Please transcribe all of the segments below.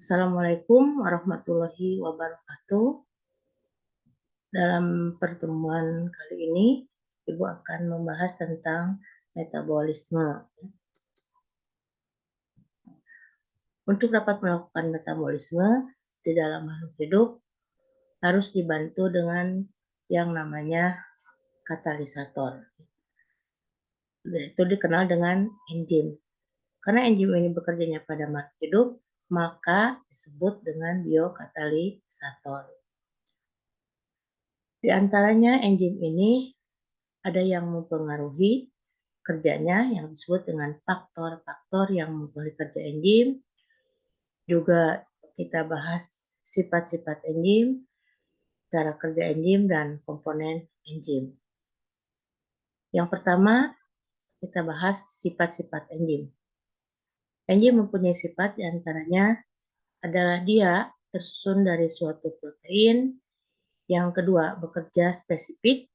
Assalamualaikum warahmatullahi wabarakatuh. Dalam pertemuan kali ini, Ibu akan membahas tentang metabolisme. Untuk dapat melakukan metabolisme di dalam makhluk hidup, harus dibantu dengan yang namanya katalisator. Itu dikenal dengan enzim. Karena enzim ini bekerjanya pada makhluk hidup, maka disebut dengan biokatalisator. Di antaranya enzim ini ada yang mempengaruhi kerjanya yang disebut dengan faktor-faktor yang mempengaruhi kerja enzim. Juga kita bahas sifat-sifat enzim, cara kerja enzim, dan komponen enzim. Yang pertama, kita bahas sifat-sifat enzim. Enzim mempunyai sifat diantaranya adalah dia tersusun dari suatu protein. Yang kedua, bekerja spesifik.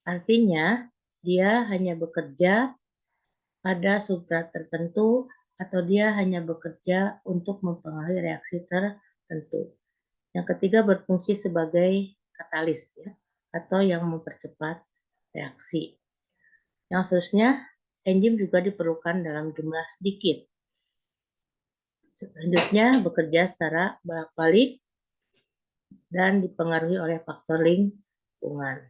Artinya, dia hanya bekerja pada substrat tertentu atau dia hanya bekerja untuk mempengaruhi reaksi tertentu. Yang ketiga, berfungsi sebagai katalis ya, atau yang mempercepat reaksi. Yang seterusnya, enzim juga diperlukan dalam jumlah sedikit. Selanjutnya, bekerja secara bolak-balik dan dipengaruhi oleh faktor lingkungan.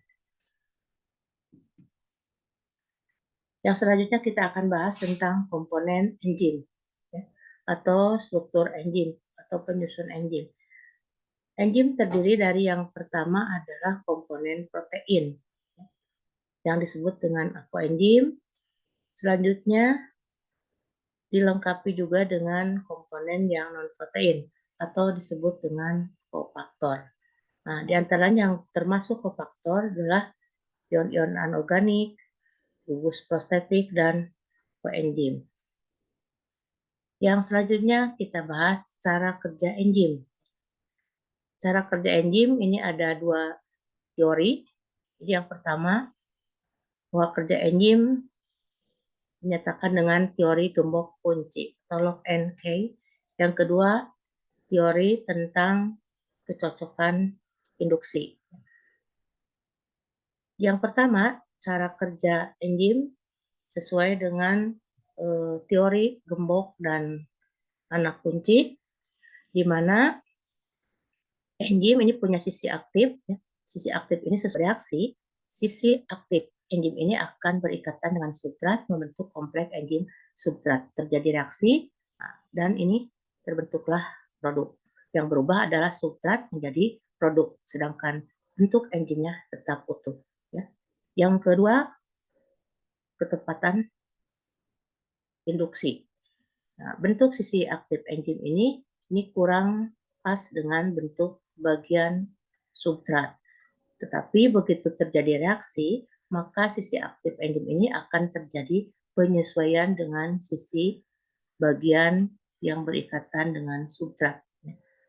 Yang selanjutnya kita akan bahas tentang komponen enzim ya, atau struktur enzim atau penyusun enzim. Enzim terdiri dari yang pertama adalah komponen protein yang disebut dengan koenzim. Selanjutnya dilengkapi juga dengan komponen yang non-protein atau disebut dengan kofaktor. Nah, di antaranya yang termasuk kofaktor adalah ion-ion anorganik, gugus prostetik, dan koenzim. Yang selanjutnya kita bahas cara kerja enzim. Cara kerja enzim ini ada dua teori. Jadi yang pertama, bahwa kerja enzim dinyatakan dengan teori gembok kunci atau lock and key. Yang kedua, teori tentang kecocokan induksi. Yang pertama, cara kerja enzim sesuai dengan teori gembok dan anak kunci, di mana enzim ini punya sisi aktif. Ya. Sisi aktif ini sesuai reaksi. Sisi aktif enzim ini akan berikatan dengan substrat membentuk kompleks enzim substrat. Terjadi reaksi dan ini terbentuklah produk. Yang berubah adalah substrat menjadi produk, sedangkan bentuk enzimnya tetap utuh. Ya. Yang kedua, ketepatan induksi. Nah, bentuk sisi aktif enzim ini kurang pas dengan bentuk bagian substrat. Tetapi begitu terjadi reaksi, maka sisi aktif enzim ini akan terjadi penyesuaian dengan sisi bagian yang berikatan dengan substrat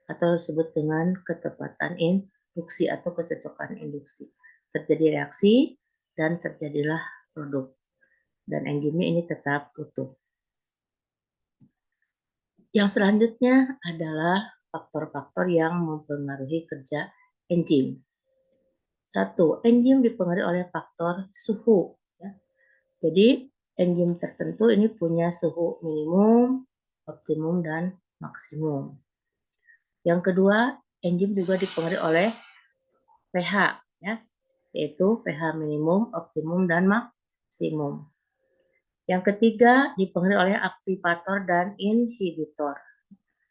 atau disebut dengan ketepatan induksi atau kecocokan induksi. Terjadi reaksi dan terjadilah produk. Dan enzimnya ini tetap utuh. Yang selanjutnya adalah faktor-faktor yang mempengaruhi kerja enzim. 1. Enzim dipengaruhi oleh faktor suhu. Ya. Jadi enzim tertentu ini punya suhu minimum, optimum, dan maksimum. Yang kedua, enzim juga dipengaruhi oleh pH, ya, yaitu pH minimum, optimum, dan maksimum. Yang ketiga, dipengaruhi oleh aktivator dan inhibitor.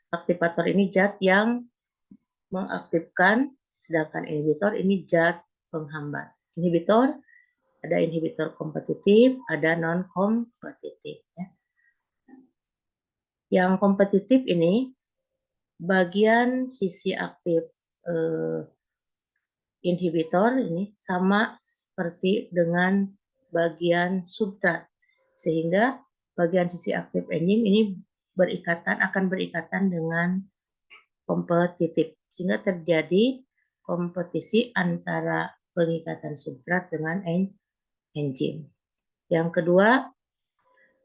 Aktivator ini zat yang mengaktifkan, sedangkan inhibitor ini zat penghambat. Inhibitor, ada inhibitor kompetitif, ada non-kompetitif. Ya. Yang kompetitif ini bagian sisi aktif inhibitor ini sama seperti dengan bagian substrat, sehingga bagian sisi aktif enzim ini akan berikatan dengan kompetitif, sehingga terjadi kompetisi antara pengikatan substrat dengan enzim. Yang kedua,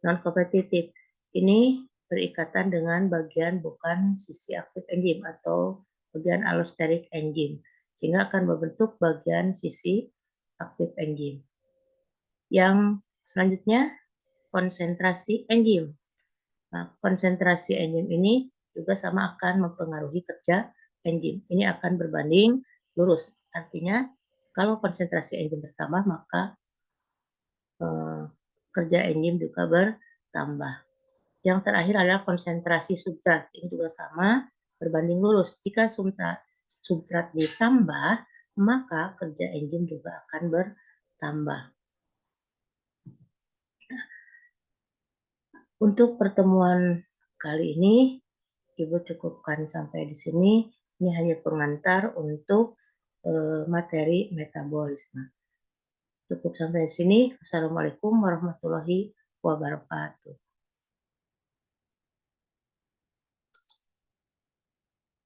non-kompetitif. Ini berikatan dengan bagian bukan sisi aktif enzim atau bagian allosteric enzim, sehingga akan membentuk bagian sisi aktif enzim. Yang selanjutnya, konsentrasi enzim. Nah, konsentrasi enzim ini juga sama akan mempengaruhi kerja enzim. Ini akan berbanding lurus. Artinya, kalau konsentrasi enzim bertambah, maka kerja enzim juga bertambah. Yang terakhir adalah konsentrasi substrat. Ini juga sama, berbanding lurus. Jika substrat ditambah, maka kerja enzim juga akan bertambah. Untuk pertemuan kali ini, Ibu cukupkan sampai di sini. Ini hanya pengantar untuk materi metabolisme. Cukup sampai di sini. Assalamualaikum warahmatullahi wabarakatuh.